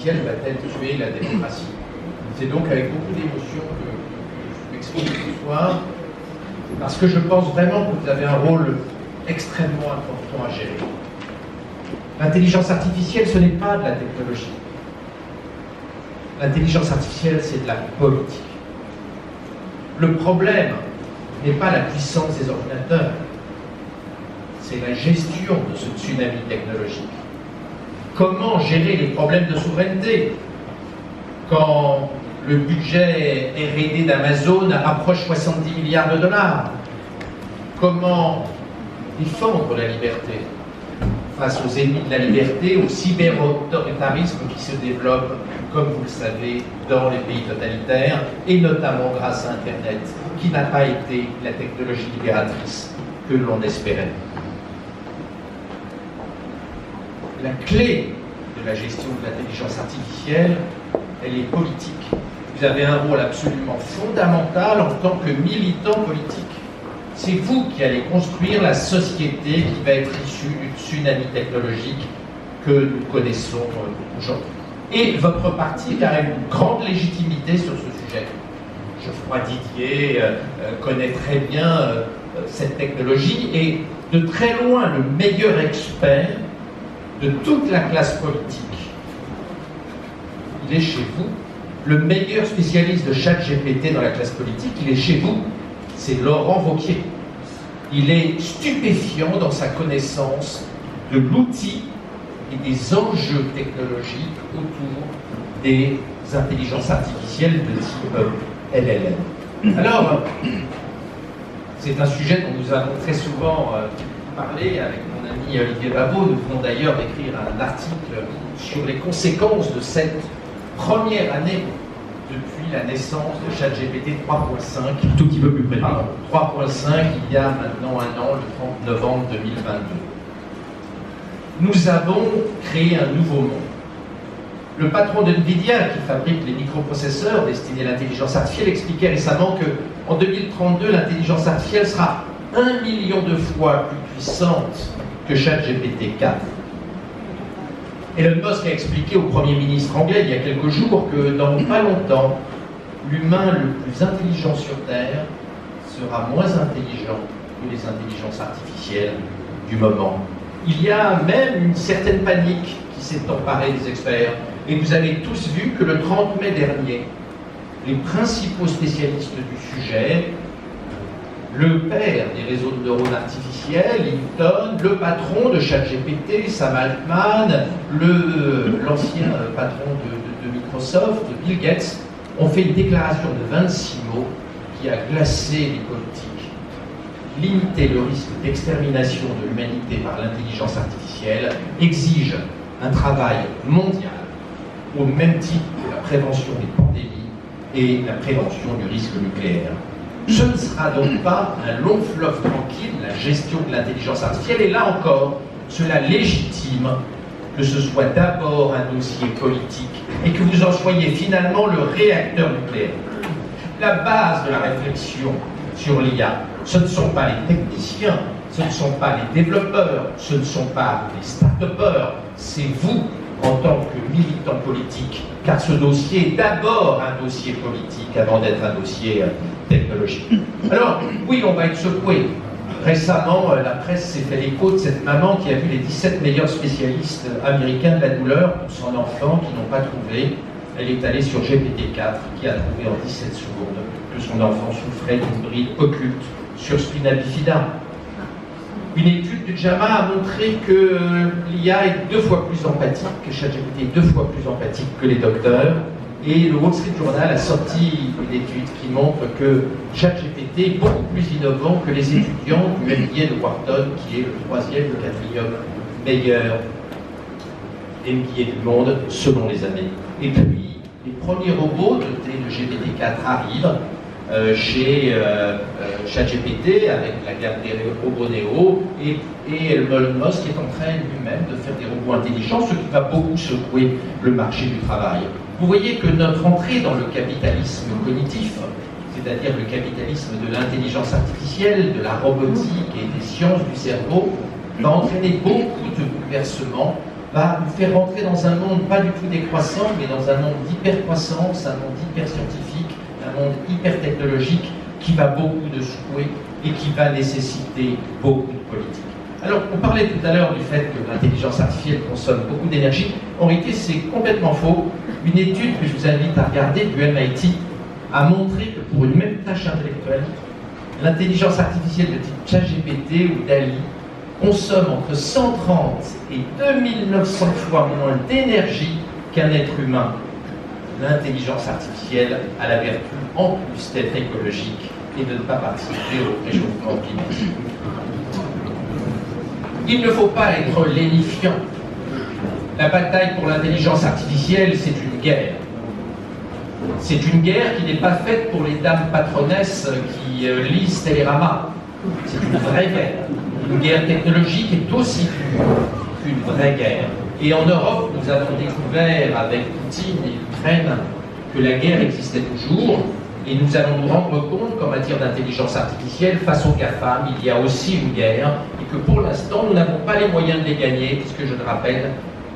artificielle va-t-elle tuer la démocratie? C'est donc avec beaucoup d'émotion que je m'exprime ce soir, parce que je pense vraiment que vous avez un rôle extrêmement important à gérer. L'intelligence artificielle, ce n'est pas de la technologie. L'intelligence artificielle, c'est de la politique. Le problème n'est pas la puissance des ordinateurs, c'est la gestion de ce tsunami technologique. Comment gérer les problèmes de souveraineté quand le budget R&D d'Amazon approche 70 milliards de dollars? Comment défendre la liberté face aux ennemis de la liberté, au cyber-autoritarisme qui se développe, comme vous le savez, dans les pays totalitaires, et notamment grâce à Internet, qui n'a pas été la technologie libératrice que l'on espérait. La clé de la gestion de l'intelligence artificielle, elle est politique. Vous avez un rôle absolument fondamental en tant que militant politique. C'est vous qui allez construire la société qui va être issue du tsunami technologique que nous connaissons aujourd'hui. Et votre parti a une grande légitimité sur ce sujet. Geoffroy Didier connaît très bien cette technologie et de très loin le meilleur expert de toute la classe politique. Il est chez vous. Le meilleur spécialiste de ChatGPT dans la classe politique, il est chez vous. C'est Laurent Wauquiez. Il est stupéfiant dans sa connaissance de l'outil et des enjeux technologiques autour des intelligences artificielles de type LLM. Alors, c'est un sujet dont nous avons très souvent parlé avec mon ami Olivier Babot. Nous venons d'ailleurs d'écrire un article sur les conséquences de cette première année depuis la naissance de ChatGPT 3.5. Tout petit peu plus près. 3.5, il y a maintenant un an, le 30 novembre 2022. Nous avons créé un nouveau monde. Le patron de NVIDIA, qui fabrique les microprocesseurs destinés à l'intelligence artificielle, expliquait récemment qu'en 2032, l'intelligence artificielle sera 1 million de fois plus puissante que ChatGPT 4. Elon Musk a expliqué au Premier ministre anglais il y a quelques jours que dans pas longtemps, l'humain le plus intelligent sur Terre sera moins intelligent que les intelligences artificielles du moment. Il y a même une certaine panique qui s'est emparée des experts. Et vous avez tous vu que le 30 mai dernier, les principaux spécialistes du sujet, le père des réseaux de neurones artificiels, Hinton, le patron de ChatGPT, Sam Altman, l'ancien patron de Microsoft, Bill Gates, ont fait une déclaration de 26 mots qui a glacé les politiques. Limiter le risque d'extermination de l'humanité par l'intelligence artificielle exige un travail mondial au même titre que la prévention des pandémies et la prévention du risque nucléaire. Ce ne sera donc pas un long fleuve tranquille, la gestion de l'intelligence artificielle, et là encore, cela légitime que ce soit d'abord un dossier politique et que vous en soyez finalement le réacteur nucléaire. La base de la réflexion sur l'IA, ce ne sont pas les techniciens, ce ne sont pas les développeurs, ce ne sont pas les start-upers, c'est vous en tant que militant politique, car ce dossier est d'abord un dossier politique avant d'être un dossier technologique. Alors, oui, on va être secoué. Récemment, la presse s'est fait l'écho de cette maman qui a vu les 17 meilleurs spécialistes américains de la douleur pour son enfant qui n'ont pas trouvé. Elle est allée sur GPT-4 qui a trouvé en 17 secondes que son enfant souffrait d'une bride occulte sur spina bifida. Une étude du JAMA a montré que l'IA est 2 fois plus empathique, que ChatGPT est 2 fois plus empathique que les docteurs. Et le Wall Street Journal a sorti une étude qui montre que ChatGPT est beaucoup plus innovant que les étudiants du MBA de Wharton, qui est le 3e, le 4e meilleur MBA du monde selon les années. Et puis, les premiers robots dotés de GPT-4 arrivent chez ChatGPT avec la gamme des robots Neo et Elon Musk est en train lui-même de faire des robots intelligents, ce qui va beaucoup secouer le marché du travail. Vous voyez que notre entrée dans le capitalisme cognitif, c'est-à-dire le capitalisme de l'intelligence artificielle, de la robotique et des sciences du cerveau, va entraîner beaucoup de bouleversements va nous faire rentrer dans un monde pas du tout décroissant, mais dans un monde d'hypercroissance, un monde hyper-scientifique, un monde hyper-technologique qui va beaucoup de secouer et qui va nécessiter beaucoup de politique. Alors, on parlait tout à l'heure du fait que l'intelligence artificielle consomme beaucoup d'énergie. En réalité, c'est complètement faux. Une étude que je vous invite à regarder du MIT a montré que pour une même tâche intellectuelle, l'intelligence artificielle de type ChatGPT ou DALL-E consomme entre 130 et 2900 fois moins d'énergie qu'un être humain. L'intelligence artificielle a la vertu, en plus d'être écologique et de ne pas participer au réchauffement climatique. Il ne faut pas être lénifiant. La bataille pour l'intelligence artificielle, c'est une guerre. C'est une guerre qui n'est pas faite pour les dames patronesses qui lisent Télérama. C'est une vraie guerre. Une guerre technologique est aussi dure qu'une vraie guerre. Et en Europe, nous avons découvert avec Poutine et l'Ukraine que la guerre existait toujours. Et nous allons nous rendre compte qu'en matière d'intelligence artificielle, face aux GAFAM, il y a aussi une guerre. Et que pour l'instant, nous n'avons pas les moyens de les gagner, puisque, je le rappelle,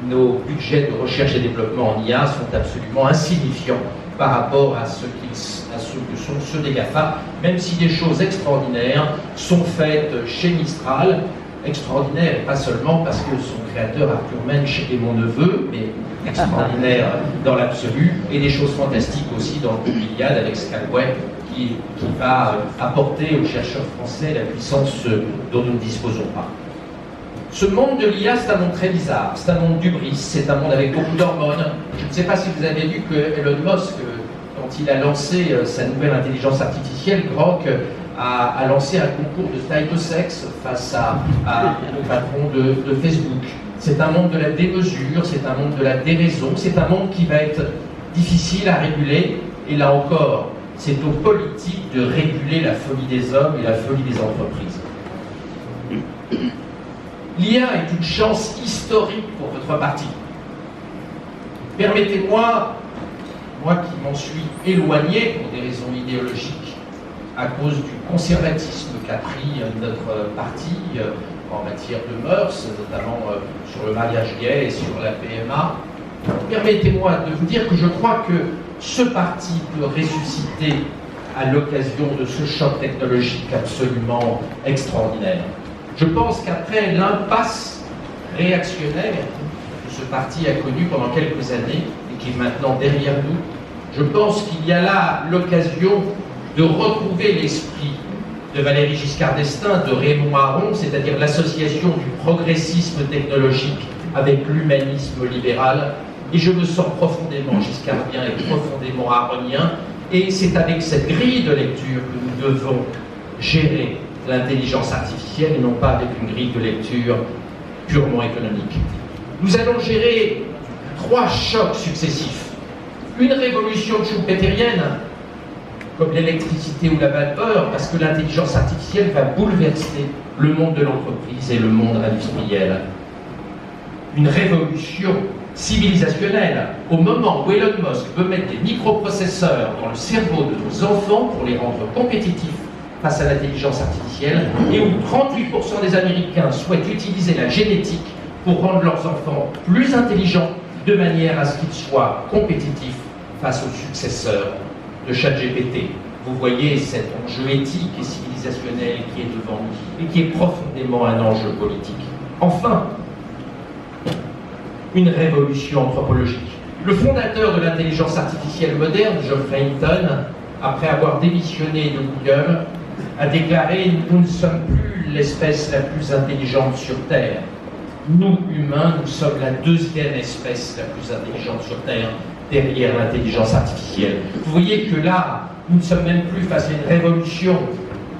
nos budgets de recherche et développement en IA sont absolument insignifiants par rapport à ceux que sont ceux des GAFA, même si des choses extraordinaires sont faites chez Mistral, extraordinaires et pas seulement parce que son créateur Arthur Mensch est mon neveu, mais extraordinaire dans l'absolu, et des choses fantastiques aussi dans le groupe Iliad avec Scalway qui va apporter aux chercheurs français la puissance dont nous ne disposons pas. Ce monde de l'IA, c'est un monde très bizarre, c'est un monde d'hubris, c'est un monde avec beaucoup d'hormones. Je ne sais pas si vous avez vu que Elon Musk, quand il a lancé sa nouvelle intelligence artificielle, Grok, a lancé un concours de taille de sexe face au patron de Facebook. C'est un monde de la démesure, c'est un monde de la déraison, c'est un monde qui va être difficile à réguler, et là encore, c'est aux politiques de réguler la folie des hommes et la folie des entreprises. L'IA est une chance historique pour votre parti. Permettez-moi, moi qui m'en suis éloigné pour des raisons idéologiques, à cause du conservatisme qu'a pris notre parti en matière de mœurs, notamment sur le mariage gay et sur la PMA, permettez-moi de vous dire que je crois que ce parti peut ressusciter à l'occasion de ce choc technologique absolument extraordinaire. Je pense qu'après l'impasse réactionnaire que ce parti a connue pendant quelques années et qui est maintenant derrière nous, je pense qu'il y a là l'occasion de retrouver l'esprit de Valéry Giscard d'Estaing, de Raymond Aron, c'est-à-dire l'association du progressisme technologique avec l'humanisme libéral. Et je me sens profondément giscardien et profondément aronien. Et c'est avec cette grille de lecture que nous devons gérer l'intelligence artificielle et non pas avec une grille de lecture purement économique. Nous allons gérer 3 chocs successifs. Une révolution schumpeterienne, comme l'électricité ou la vapeur, parce que l'intelligence artificielle va bouleverser le monde de l'entreprise et le monde industriel. Une révolution civilisationnelle, au moment où Elon Musk veut mettre des microprocesseurs dans le cerveau de nos enfants pour les rendre compétitifs face à l'intelligence artificielle, et où 38% des Américains souhaitent utiliser la génétique pour rendre leurs enfants plus intelligents, de manière à ce qu'ils soient compétitifs face aux successeurs de ChatGPT. Vous voyez cet enjeu éthique et civilisationnel qui est devant nous, et qui est profondément un enjeu politique. Enfin, une révolution anthropologique. Le fondateur de l'intelligence artificielle moderne, Geoffrey Hinton, après avoir démissionné de Google, a déclaré « Nous ne sommes plus l'espèce la plus intelligente sur Terre. Nous, humains, nous sommes la 2e espèce la plus intelligente sur Terre, derrière l'intelligence artificielle. » Vous voyez que là, nous ne sommes même plus face à une révolution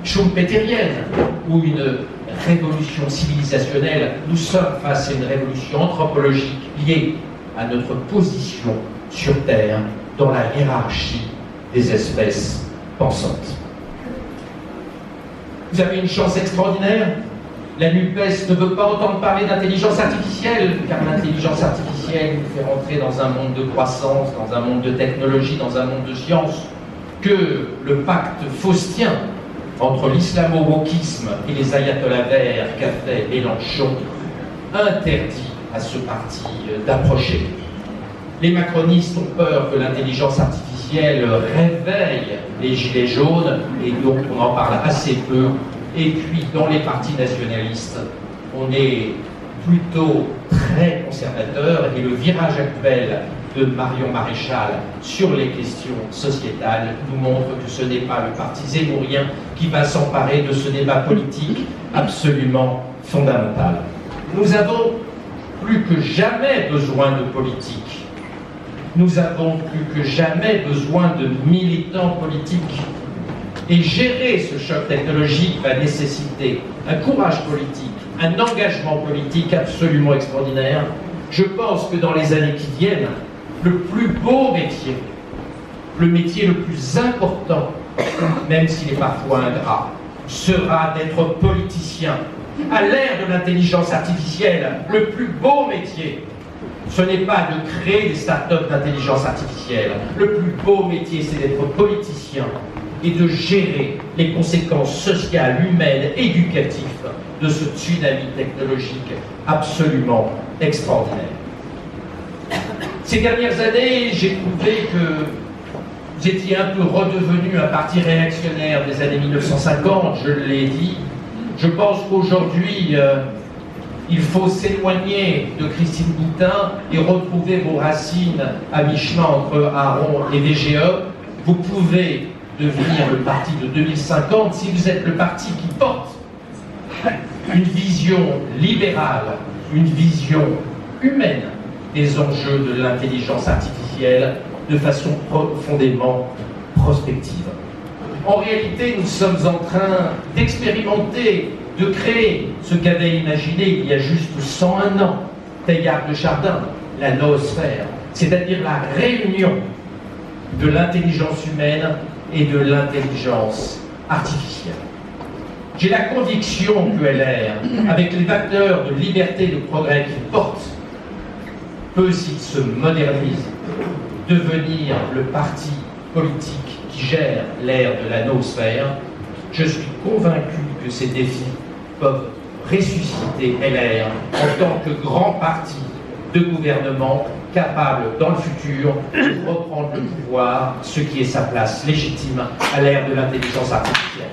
schumpeterienne ou une révolution civilisationnelle. Nous sommes face à une révolution anthropologique liée à notre position sur Terre dans la hiérarchie des espèces pensantes. Vous avez une chance extraordinaire. La NUPES ne veut pas entendre parler d'intelligence artificielle, car l'intelligence artificielle nous fait rentrer dans un monde de croissance, dans un monde de technologie, dans un monde de science, que le pacte faustien entre l'islamo-wokisme et les ayatollahs verts qu'a fait Mélenchon interdit à ce parti d'approcher. Les macronistes ont peur que l'intelligence artificielle réveille les gilets jaunes, et donc on en parle assez peu. Et puis dans les partis nationalistes, on est plutôt très conservateur, et le virage actuel de Marion Maréchal sur les questions sociétales nous montre que ce n'est pas le parti zémourien qui va s'emparer de ce débat politique absolument fondamental. Nous avons plus que jamais besoin de politique. Nous avons plus que jamais besoin de militants politiques. Et gérer ce choc technologique va nécessiter un courage politique, un engagement politique absolument extraordinaire. Je pense que dans les années qui viennent, le plus beau métier, le métier le plus important, même s'il est parfois ingrat, sera d'être politicien. À l'ère de l'intelligence artificielle, le plus beau métier, ce n'est pas de créer des startups d'intelligence artificielle. Le plus beau métier, c'est d'être politicien et de gérer les conséquences sociales, humaines, éducatives de ce tsunami technologique absolument extraordinaire. Ces dernières années, j'ai trouvé que vous étiez un peu redevenu un parti réactionnaire des années 1950, je l'ai dit. Je pense qu'aujourd'hui, il faut s'éloigner de Christine Boutin et retrouver vos racines à mi-chemin entre Aron et VGE. Vous pouvez devenir le parti de 2050 si vous êtes le parti qui porte une vision libérale, une vision humaine des enjeux de l'intelligence artificielle de façon profondément prospective. En réalité, nous sommes en train d'expérimenter, de créer ce qu'avait imaginé il y a juste 101 ans Teilhard de Chardin, la noosphère, c'est-à-dire la réunion de l'intelligence humaine et de l'intelligence artificielle. J'ai la conviction que LR, avec les facteurs de liberté et de progrès qu'il porte, peut, s'il se modernise, devenir le parti politique qui gère l'ère de la noosphère. Je suis convaincu que ces défis peuvent ressusciter LR en tant que grand parti de gouvernement capable, dans le futur, de reprendre le pouvoir, ce qui est sa place légitime à l'ère de l'intelligence artificielle.